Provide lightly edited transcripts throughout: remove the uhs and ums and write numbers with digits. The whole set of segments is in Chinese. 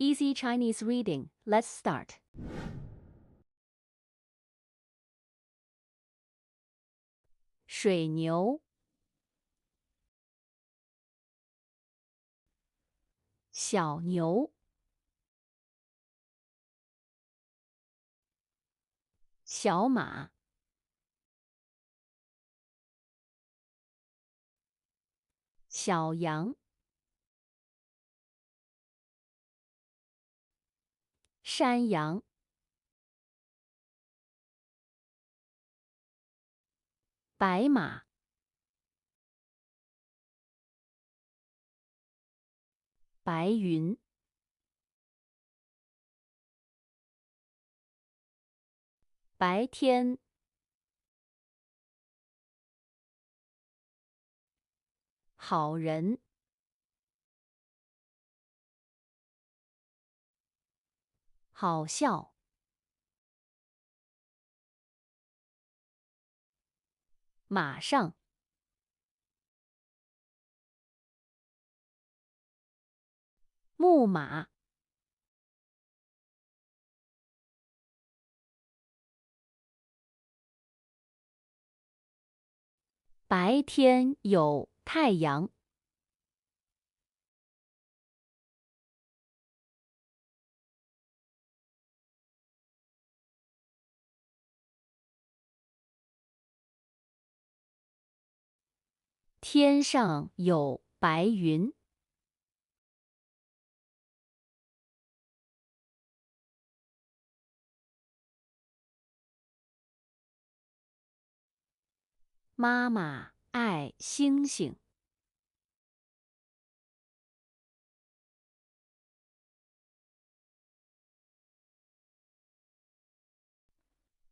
Easy Chinese reading. Let's start. 水牛，小牛，小马，小羊，山羊，白马，白云，白天，好人，好笑，马上，木马，白天有太阳，天上有白云。妈妈爱星星，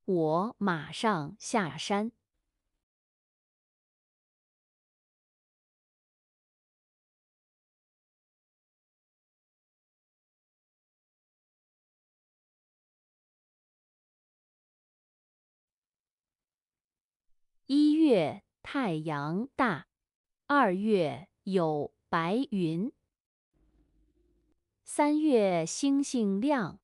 我马上下山。1月太阳大，2月有白云，3月星星亮。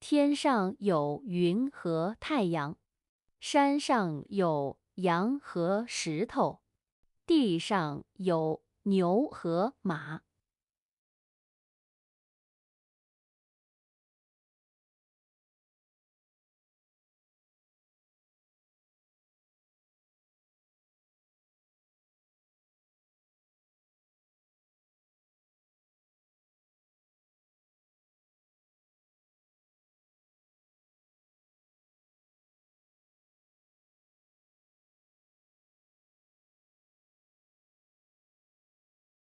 天上有云和太阳，山上有羊和石头，地上有牛和马。